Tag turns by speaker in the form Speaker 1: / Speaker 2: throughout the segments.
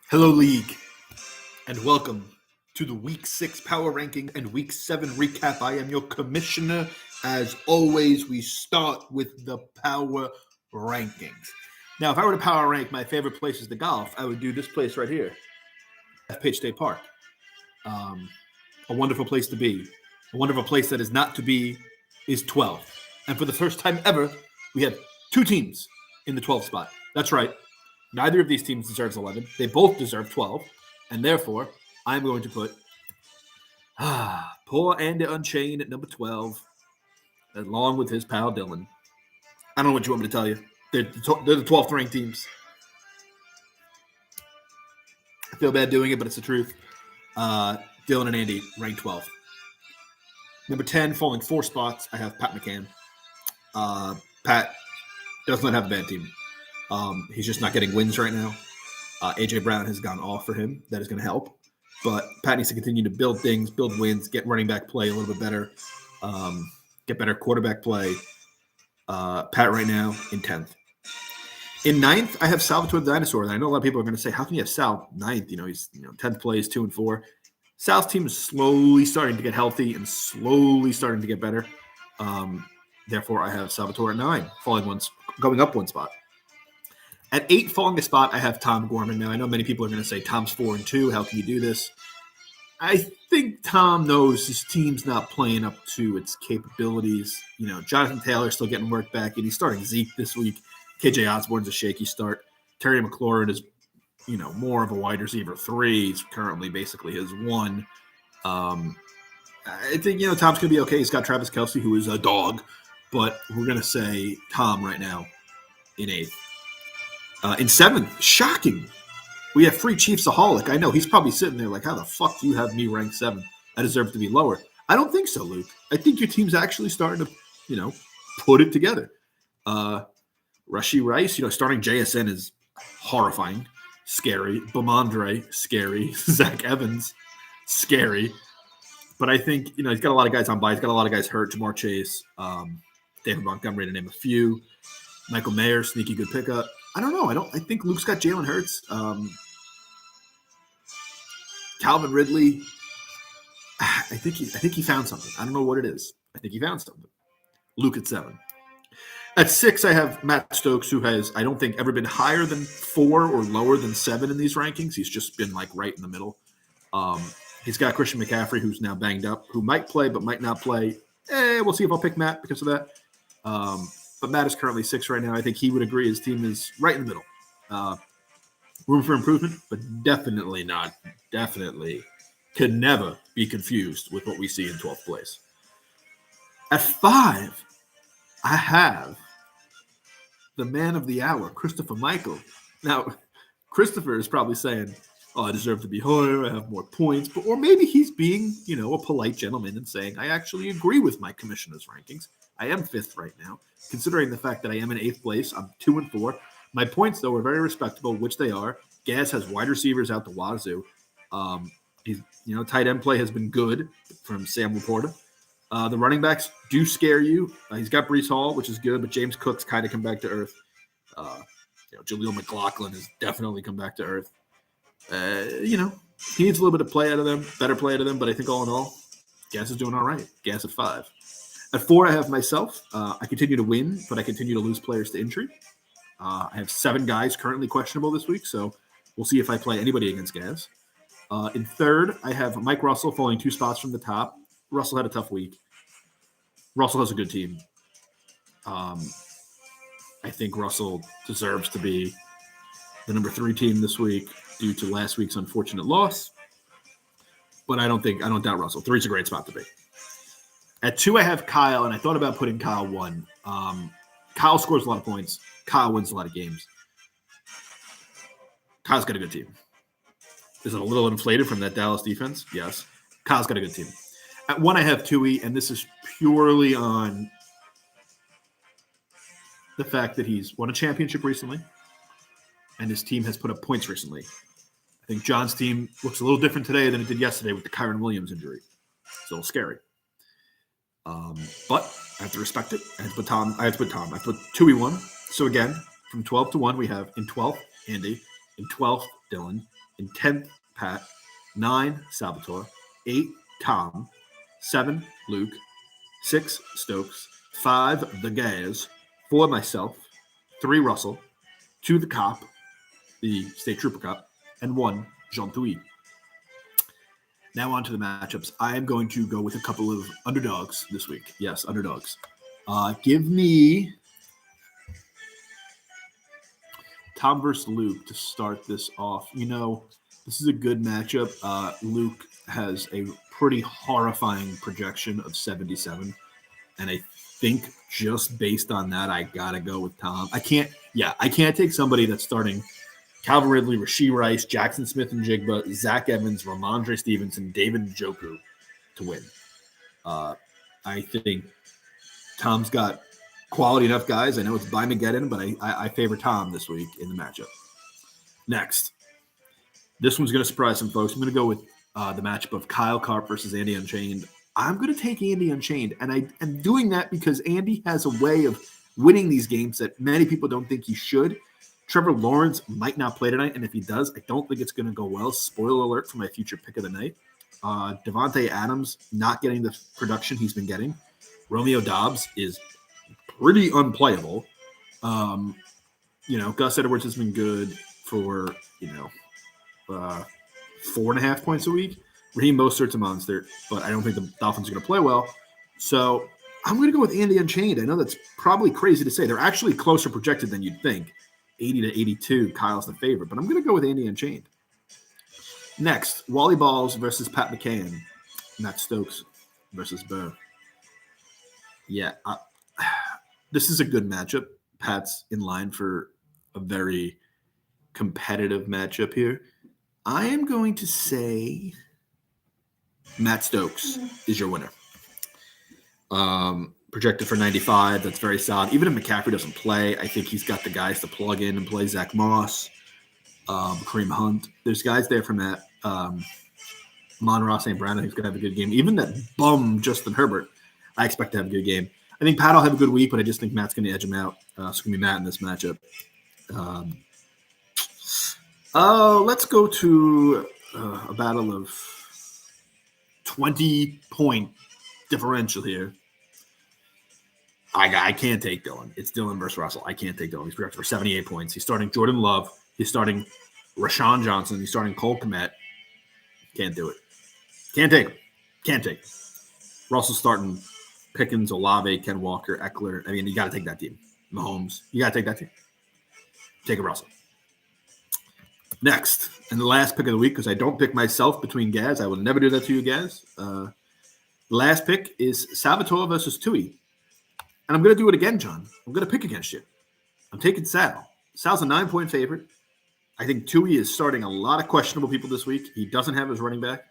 Speaker 1: Hello, League, and welcome to the Week 6 Power Ranking and Week 7 recap. I am your commissioner. As always, we start with the Power Rankings. Now, if I were to power rank my favorite places to golf, I would do this place right here, Page State Park. A wonderful place to be. A wonderful place that is not to be is 12. And for the first time ever, we have two teams in the 12th spot. That's right. Neither of these teams deserves 11. They both deserve 12. And therefore, I'm going to put poor Andy Unchained at number 12, along with his pal Dylan. I don't know what you want me to tell you. They're the 12th ranked teams. I feel bad doing it, but it's the truth. Dylan and Andy ranked 12. Number 10, falling 4 spots, I have Pat McCann. Pat does not have a bad team. He's just not getting wins right now. A.J. Brown has gone off for him. That is going to help. But Pat needs to continue to build things, build wins, get running back play a little bit better, get better quarterback play. Pat right now in 10th. In 9th, I have Salvatore the Dinosaur. And I know a lot of people are going to say, how can you have Sal 9th? He's 10th place, 2 and 4. Sal's team is slowly starting to get healthy and slowly starting to get better. Therefore, I have Salvatore at 9, going up 1 spot. At 8, falling a spot, I have Tom Gorman. Now, I know many people are going to say Tom's 4 and 2. How can you do this? I think Tom knows his team's not playing up to its capabilities. Jonathan Taylor's still getting work back, and he's starting Zeke this week. KJ Osborne's a shaky start. Terry McLaurin is, more of a wide receiver 3. He's currently basically his 1. I think, Tom's going to be okay. He's got Travis Kelce, who is a dog, but we're going to say Tom right now in 8th. In 7th, shocking. We have Free Chiefsaholic. I know he's probably sitting there like, how the fuck do you have me ranked 7? I deserve to be lower. I don't think so, Luke. I think your team's actually starting to, put it together. Rashee Rice, starting JSN is horrifying, scary. Bomandre, scary. Zach Evans, scary. But I think, he's got a lot of guys on bye. He's got a lot of guys hurt. Jamar Chase, David Montgomery, to name a few. Michael Mayer, sneaky good pickup. I don't know. I think Luke's got Jalen Hurts. Calvin Ridley. I think he found something. I don't know what it is. I think he found something. Luke at 7. At 6, I have Matt Stokes, who has, I don't think, ever been higher than 4 or lower than 7 in these rankings. He's just been right in the middle. He's got Christian McCaffrey, who's now banged up, who might play but might not play. We'll see if I'll pick Matt because of that. But Matt is currently 6 right now. I think he would agree his team is right in the middle. Room for improvement, but definitely could never be confused with what we see in 12th place. At 5, I have the man of the hour, Christopher Michael. Now, Christopher is probably saying, I deserve to be higher, I have more points, or maybe he's being, a polite gentleman and saying, I actually agree with my commissioner's rankings. I am 5th right now, considering the fact that I am in 8th place. I'm 2 and 4. My points, though, are very respectable, which they are. Gaz has wide receivers out the wazoo. He's, tight end play has been good from Sam Laporta. The running backs do scare you. He's got Breece Hall, which is good, but James Cook's kind of come back to earth. Jaleel McLaughlin has definitely come back to earth. He needs a little bit of play out of them, better play out of them, but I think all in all, Gaz is doing all right. Gaz at 5. At 4, I have myself. I continue to win, but I continue to lose players to injury. I have 7 guys currently questionable this week, so we'll see if I play anybody against Gaz. In 3rd, I have Mike Russell falling 2 spots from the top. Russell had a tough week. Russell has a good team. I think Russell deserves to be the number 3 team this week due to last week's unfortunate loss. But I don't doubt Russell. 3's a great spot to be. At 2, I have Kyle, and I thought about putting Kyle 1. Kyle scores a lot of points. Kyle wins a lot of games. Kyle's got a good team. Is it a little inflated from that Dallas defense? Yes. Kyle's got a good team. At 1, I have Tui, and this is purely on the fact that he's won a championship recently, and his team has put up points recently. I think John's team looks a little different today than it did yesterday with the Kyron Williams injury. It's a little scary. But I have to respect it. I have to put Tom. I put Tui 1. So again, from 12 to 1, we have in 12th, Andy. In 12th, Dylan. In 10th, Pat. 9, Salvatore. 8, Tom. 7, Luke. 6, Stokes. 5, The Gaz. 4, myself. 3, Russell. 2, the Cop, the State Trooper Cop. And 1, Jean-Louis. Now on to the matchups. I am going to go with a couple of underdogs this week. Yes, underdogs. Give me Tom versus Luke to start this off. This is a good matchup. Luke has a pretty horrifying projection of 77. And I think just based on that, I got to go with Tom. I can't take somebody that's starting Calvin Ridley, Rashee Rice, Jackson Smith and Jigba, Zach Evans, Ramondre Stevenson, David Njoku to win. I think Tom's got quality enough guys. I know it's by Mageddon, but I favor Tom this week in the matchup. Next, this one's going to surprise some folks. I'm going to go with the matchup of Kyle Karp versus Andy Unchained. I'm going to take Andy Unchained, and I am doing that because Andy has a way of winning these games that many people don't think he should. Trevor Lawrence might not play tonight, and if he does, I don't think it's going to go well. Spoiler alert for my future pick of the night. Devontae Adams not getting the production he's been getting. Romeo Doubs is pretty unplayable. Gus Edwards has been good for 4.5 points a week. Raheem Mostert's a monster, but I don't think the Dolphins are going to play well. So I'm going to go with Andy Unchained. I know that's probably crazy to say. They're actually closer projected than you'd think. 80 to 82, Kyle's the favorite, but I'm going to go with Andy Unchained. Next, Wally Balls versus Pat McCann. Matt Stokes versus Burr. Yeah, this is a good matchup. Pat's in line for a very competitive matchup here. I am going to say Matt Stokes is your winner. Projected for 95. That's very solid. Even if McCaffrey doesn't play, I think he's got the guys to plug in and play. Zach Moss, Kareem Hunt. There's guys there from that. Monroe St. Brown, who's going to have a good game. Even that bum Justin Herbert, I expect to have a good game. I think Pat will have a good week, but I just think Matt's going to edge him out. It's going to be Matt in this matchup. Let's go to a battle of 20-point differential here. I can't take Dylan. It's Dylan versus Russell. I can't take Dylan. He's projected for 78 points. He's starting Jordan Love. He's starting Rashawn Johnson. He's starting Cole Kmet. Can't do it. Can't take him. Can't take him. Russell's starting Pickens, Olave, Ken Walker, Eckler. I mean, you got to take that team. Mahomes. You got to take that team. Take a Russell. Next, and the last pick of the week, because I don't pick myself between Gaz. I will never do that to you, Gaz. The last pick is Salvatore versus Tui. And I'm going to do it again, John. I'm going to pick against you. I'm taking Sal. Sal's a 9-point favorite. I think Tui is starting a lot of questionable people this week. He doesn't have his running back.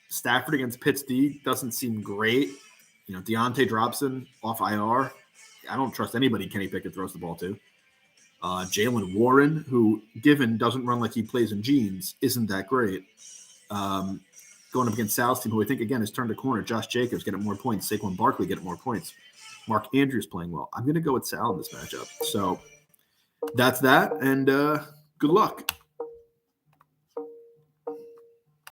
Speaker 1: Stafford against Pitts D doesn't seem great. Deontay Dropson off IR. I don't trust anybody Kenny Pickett throws the ball to. Jaylen Warren, who, given doesn't run like he plays in jeans, isn't that great. Going up against Sal's team, who I think, again, has turned a corner. Josh Jacobs getting more points. Saquon Barkley getting more points. Mark Andrews playing well. I'm going to go with Sal in this matchup. So that's that, and good luck.